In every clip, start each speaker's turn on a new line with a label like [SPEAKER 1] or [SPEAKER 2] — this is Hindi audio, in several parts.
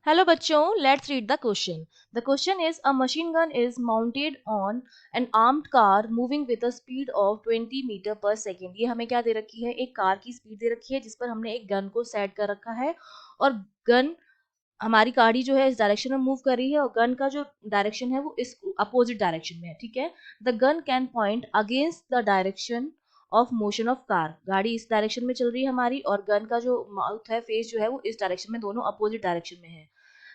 [SPEAKER 1] Hello बच्चों, let's read the question. The question is a machine gun is mounted on an armed car moving with a speed of 20 metre पर सेकेंड. ये हमें क्या दे रखी है, एक कार की स्पीड दे रखी है जिस पर हमने एक गन को सेट कर रखा है और गन हमारी गाड़ी जो है इस डायरेक्शन में मूव कर रही है और गन का जो डायरेक्शन है वो इस अपोजिट डायरेक्शन में है. ठीक है. The gun can point against the direction of motion of car. गाड़ी इस डायरेक्शन में चल रही है हमारी और गन का जो माउथ है, फेस जो है वो इस डायरेक्शन में, दोनों अपोजिट डायरेक्शन में है.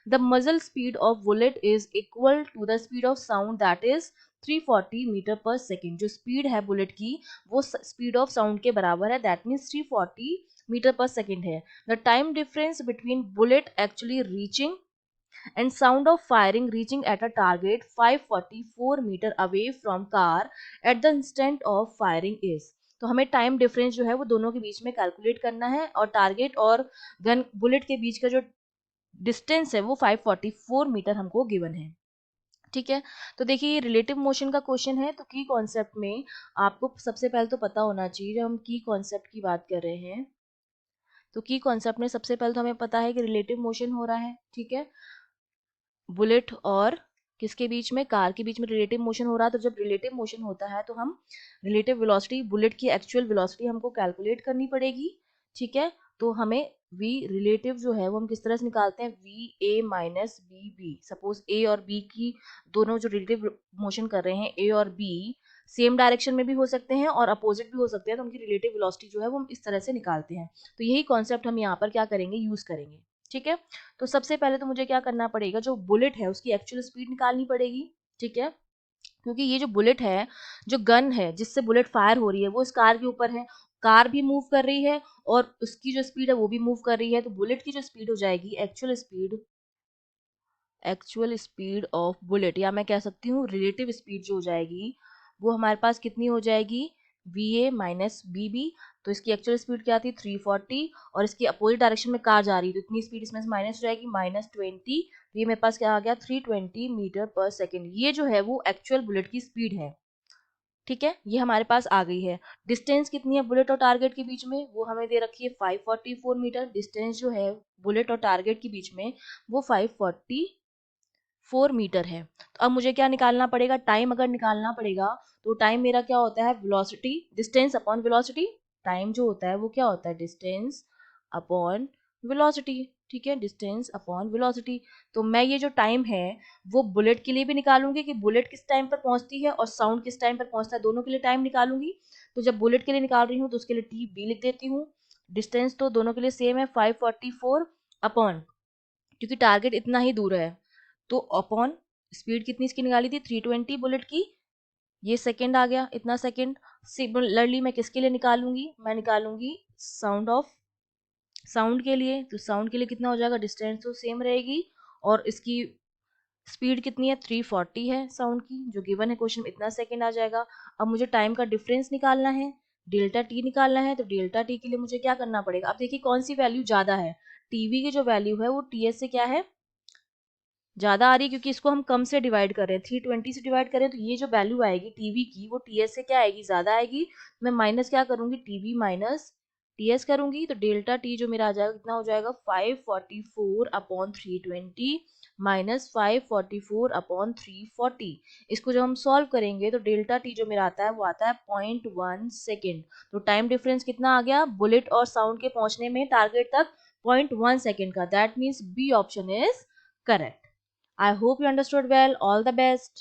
[SPEAKER 1] The muzzle speed of bullet is equal to the speed of sound, that is 340 metre पर सेकेंड. जो स्पीड है बुलेट की वो स्पीड ऑफ साउंड के बराबर है, दैट मीन्स 340 मीटर पर सेकेंड है. The time difference between bullet actually reaching and sound of firing reaching at a target 544 meter away from car at the instant of firing is. तो हमें टाइम डिफरेंस जो है वो दोनों के बीच में कैलकुलेट करना है और टारगेट और गन बुलेट के बीच का जो डिस्टेंस है वो 544 मीटर हमको गिवन है. ठीक है. तो देखिए ये रिलेटिव मोशन का क्वेश्चन है. तो की कॉन्सेप्ट में आपको सबसे पहले तो पता होना चाहिए, जब हम की कॉन्सेप्ट की बात कर रहे हैं तो की कॉन्सेप्ट में सबसे पहले तो हमें पता है कि रिलेटिव मोशन हो रहा है. ठीक है. बुलेट और किसके बीच में, कार के बीच में रिलेटिव मोशन हो रहा है. तो जब रिलेटिव मोशन होता है तो हम रिलेटिव वेलोसिटी, बुलेट की एक्चुअल वेलोसिटी हमको कैलकुलेट करनी पड़ेगी. ठीक है. तो हमें v रिलेटिव जो है वो हम किस तरह से निकालते हैं, V a minus b b. Suppose a और बी की दोनों जो रिलेटिव मोशन कर रहे हैं, ए और बी सेम डायरेक्शन में भी हो सकते हैं और अपोजिट भी हो सकते हैं, तो उनकी रिलेटिव वेलोसिटी जो है वो हम इस तरह से निकालते हैं. तो यही कॉन्सेप्ट हम यहाँ पर क्या करेंगे, यूज करेंगे. ठीक है. तो सबसे पहले तो मुझे क्या करना पड़ेगा, जो बुलेट है उसकी एक्चुअल स्पीड निकालनी पड़ेगी. ठीक है. क्योंकि ये जो बुलेट है, जो गन है जिससे बुलेट फायर हो रही है वो इस कार के ऊपर है, कार भी मूव कर रही है और उसकी जो स्पीड है वो भी मूव कर रही है. तो बुलेट की जो स्पीड हो जाएगी, एक्चुअल स्पीड ऑफ बुलेट, या मैं कह सकती हूँ रिलेटिव स्पीड जो हो जाएगी वो हमारे पास कितनी हो जाएगी, v a minus b b. तो इसकी एक्चुअल स्पीड क्या थी, 340, और इसकी अपोजिट डायरेक्शन में कार जा रही है तो इतनी स्पीड इसमें से माइनस हो जाएगी, -20. ये मेरे पास क्या आ गया, 320 मीटर पर सेकेंड. ये जो है वो एक्चुअल बुलेट की स्पीड है. ठीक है. ये हमारे पास आ गई है. डिस्टेंस कितनी है बुलेट और टारगेट के बीच में, वो हमें दे रखी है 544 मीटर. डिस्टेंस जो है बुलेट और टारगेट के बीच में वो 544 मीटर है. तो अब मुझे क्या निकालना पड़ेगा, टाइम अगर निकालना पड़ेगा तो टाइम मेरा क्या होता है, velocity, distance upon velocity. Time जो होता है वो क्या होता है, डिस्टेंस अपॉन वेलोसिटी. ठीक है. Distance upon velocity. तो मैं ये जो टाइम है वो बुलेट के लिए भी निकालूंगी कि बुलेट किस टाइम पर पहुंचती है और साउंड किस टाइम पर पहुंचता है, दोनों के लिए टाइम निकालूंगी. तो जब बुलेट के लिए निकाल रही हूँ तो उसके लिए टी बी लिख देती हूँ. डिस्टेंस तो दोनों के लिए सेम है, 544 अपॉन, क्योंकि टारगेट इतना ही दूर है तो अपॉन स्पीड कितनी इसकी निकाली थी, 320 बुलेट की. ये सेकंड आ गया, इतना सेकंड. सिमिलरली मैं किसके लिए निकालूंगी, मैं निकालूंगी साउंड के लिए. तो साउंड के लिए कितना हो जाएगा, डिस्टेंस तो सेम रहेगी और इसकी स्पीड कितनी है, 340 है साउंड की, जो गिवन है क्वेश्चन में, इतना सेकंड आ जाएगा. अब मुझे टाइम का डिफरेंस निकालना है, डेल्टा टी निकालना है. तो डेल्टा टी के लिए मुझे क्या करना पड़ेगा, अब देखिए कौन सी वैल्यू ज्यादा है. टीवी की जो वैल्यू है वो टीएस से क्या है, ज्यादा आ रही है, क्योंकि इसको हम कम से डिवाइड कर रहे हैं, 320 से डिवाइड करें तो ये जो वैल्यू आएगी टीवी की वो टीएस से क्या आएगी, ज्यादा आएगी. मैं माइनस क्या करूंगी, टीवी माइनस टीएस करूंगी. तो डेल्टा टी जो मेरा आ जाएगा, कितना हो जाएगा, 544 अपॉन 320 माइनस 544 अपॉन 340. इसको जब हम सॉल्व करेंगे तो डेल्टा टी जो मेरा आता है वो आता है 0.1 सेकेंड. तो टाइम डिफरेंस कितना आ गया बुलेट और साउंड के पहुंचने में टारगेट तक, 0.1 सेकेंड का. That means B option is correct. I hope you understood well. All the best.